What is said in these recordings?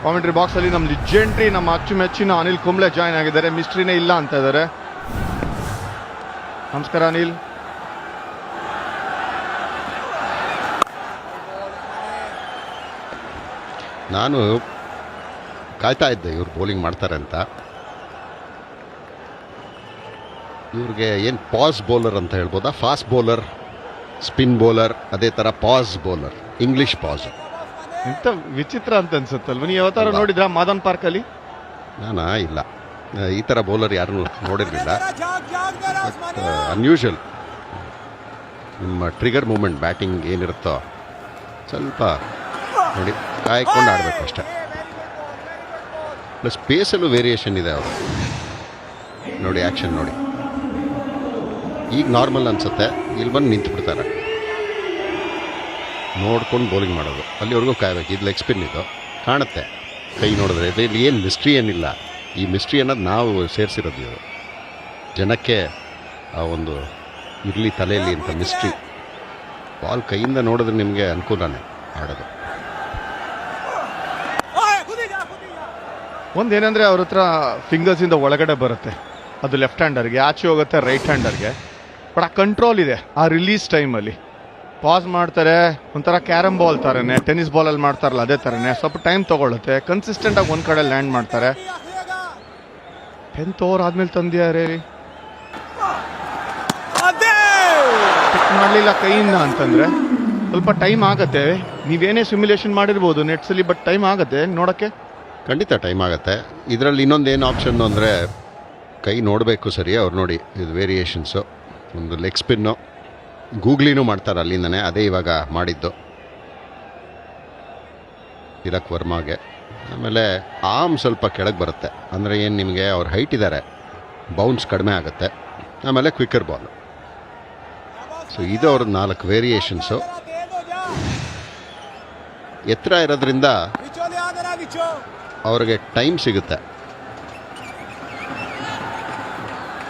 Commentary ಬಾಕ್ಸಲ್ಲಿ ನಮ್ಮ legendary, ನಮ್ಮ ಅಚ್ಚುಮೆಚ್ಚಿನ ಅನಿಲ್ ಕುಂಬ್ಳೆ ಜಾಯ್ನ್ ಆಗಿದ್ದಾರೆ. ಮಿಸ್ಟ್ರಿನೇ ಇಲ್ಲ ಅಂತ ಇದ್ದಾರೆ. ನಮಸ್ಕಾರ ಅನಿಲ್. ನಾನು ಕಾಯ್ತಾ ಇದ್ದೆ ಇವ್ರು ಬೌಲಿಂಗ್ ಮಾಡ್ತಾರೆ ಅಂತ. ಇವ್ರಿಗೆ ಏನು ಪಾಸ್ ಬೌಲರ್ ಅಂತ ಹೇಳ್ಬೋದಾ? ಫಾಸ್ಟ್ ಬೌಲರ್, ಸ್ಪಿನ್ ಬೌಲರ್, ಅದೇ ಥರ ಪಾಸ್ ಬೌಲರ್, ಇಂಗ್ಲಿಷ್ ಪಾಸ್. ಇಂಥ ವಿಚಿತ್ರ ಅಂತ ಅನ್ಸುತ್ತಲ್ವ? ನೀವು ಯಾವತ್ತಾರು ನೋಡಿದ್ರಾ ಮಾದನ್ ಪಾರ್ಕಲ್ಲಿ? ನಾನಾ ಇಲ್ಲ, ಈ ಥರ ಬೌಲರ್ ಯಾರು ನೋಡಿರಲಿಲ್ಲ. ಅನ್ಯೂಶುವಲ್. ನಿಮ್ಮ ಟ್ರಿಗರ್ ಮೂಮೆಂಟ್ ಬ್ಯಾಟಿಂಗ್ ಏನಿರುತ್ತೋ ಸ್ವಲ್ಪ ನೋಡಿ ಕಾಯ್ಕೊಂಡು ಆಡಬೇಕು ಅಷ್ಟೇ. ಪ್ಲಸ್ ಪೇಸಲ್ಲೂ ವೇರಿಯೇಷನ್ ಇದೆ ಅವರು. ನೋಡಿ ಆ್ಯಕ್ಷನ್ ನೋಡಿ, ಈಗ ನಾರ್ಮಲ್ ಅನಿಸುತ್ತೆ, ಇಲ್ಲಿ ಬಂದು ನಿಂತು ಬಿಡ್ತಾರೆ. ನೋಡ್ಕೊಂಡು ಬೌಲಿಂಗ್ ಮಾಡೋದು, ಅಲ್ಲಿವರೆಗೂ ಕಾಯಬೇಕು. ಇದು ಲೆಗ್ ಸ್ಪಿನ್, ಇದು ಕಾಣುತ್ತೆ ಕೈ ನೋಡಿದ್ರೆ. ಇಲ್ಲಿ ಏನು ಮಿಸ್ಟ್ರಿ ಏನಿಲ್ಲ. ಈ ಮಿಸ್ಟ್ರಿ ಅನ್ನೋದು ನಾವು ಸೇರಿಸಿರೋದು. ಇದು ಜನಕ್ಕೆ ಆ ಒಂದು ಇರಲಿ ತಲೆಯಲ್ಲಿ ಅಂತ ಮಿಸ್ಟ್ರಿ. ಬಾಲ್ ಕೈಯಿಂದ ನೋಡಿದ್ರೆ ನಿಮಗೆ ಅನುಕೂಲನೇ ಆಡೋದು. ಒಂದೇನೆಂದರೆ ಅವ್ರ ಹತ್ರ ಫಿಂಗರ್ಸಿಂದ ಒಳಗಡೆ ಬರುತ್ತೆ, ಅದು ಲೆಫ್ಟ್ ಹ್ಯಾಂಡರ್ಗೆ, ಆಚೆ ಹೋಗುತ್ತೆ ರೈಟ್ ಹ್ಯಾಂಡರ್ಗೆ. ಬಟ್ ಆ ಕಂಟ್ರೋಲ್ ಇದೆ ಆ ರಿಲೀಸ್ ಟೈಮಲ್ಲಿ. ಪಾಸ್ ಮಾಡ್ತಾರೆ, ಒಂಥರ ಕ್ಯಾರಮ್ ಬಾಲ್ ಥರನೇ, ಟೆನ್ನಿಸ್ ಬಾಲಲ್ಲಿ ಮಾಡ್ತಾರಲ್ಲ ಅದೇ ಥರನೇ. ಸ್ವಲ್ಪ ಟೈಮ್ ತೊಗೊಳುತ್ತೆ, ಕನ್ಸಿಸ್ಟೆಂಟಾಗಿ ಒಂದು ಕಡೆ ಲ್ಯಾಂಡ್ ಮಾಡ್ತಾರೆ. 10th ಓವರ್ ಆದಮೇಲೆ ತಂದಿದ್ದಾರೆ, ಚೆಕ್ ಮಾಡಲಿಲ್ಲ ಕೈಯಿಂದ ಅಂತಂದರೆ ಸ್ವಲ್ಪ ಟೈಮ್ ಆಗುತ್ತೆ. ನೀವೇನೇ ಸಿಮ್ಯುಲೇಷನ್ ಮಾಡಿರ್ಬೋದು ನೆಟ್ಸಲ್ಲಿ, ಬಟ್ ಟೈಮ್ ಆಗುತ್ತೆ ನೋಡೋಕ್ಕೆ. ಖಂಡಿತ ಟೈಮ್ ಆಗುತ್ತೆ. ಇದರಲ್ಲಿ ಇನ್ನೊಂದೇನು ಆಪ್ಷನ್ನು ಅಂದರೆ ಕೈ ನೋಡಬೇಕು ಸರಿ. ಅವ್ರು ನೋಡಿ ಇದು ವೇರಿಯೇಷನ್ಸು, ಒಂದು ಲೆಗ್ ಸ್ಪಿನ್ನು, ಗೂಗ್ಲಿನೂ ಮಾಡ್ತಾರೆ ಅಲ್ಲಿಂದನೇ. ಅದೇ ಇವಾಗ ಮಾಡಿದ್ದು ತಿಲಕ್ ವರ್ಮಾಗೆ. ಆಮೇಲೆ ಆರ್ಮ್ ಸ್ವಲ್ಪ ಕೆಳಗೆ ಬರುತ್ತೆ, ಅಂದರೆ ಏನು ನಿಮಗೆ ಅವ್ರ ಹೈಟ್ ಇದ್ದಾರೆ, ಬೌನ್ಸ್ ಕಡಿಮೆ ಆಗುತ್ತೆ. ಆಮೇಲೆ ಕ್ವಿಕ್ಕರ್ ಬಾಲ್. ಸೊ ಇದು ಅವ್ರ 4 ವೇರಿಯೇಷನ್ಸು. ಎತ್ತರ ಇರೋದ್ರಿಂದ ಅವ್ರಿಗೆ ಟೈಮ್ ಸಿಗುತ್ತೆ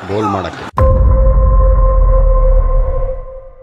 ಬೌಲ್ ಮಾಡೋಕ್ಕೆ.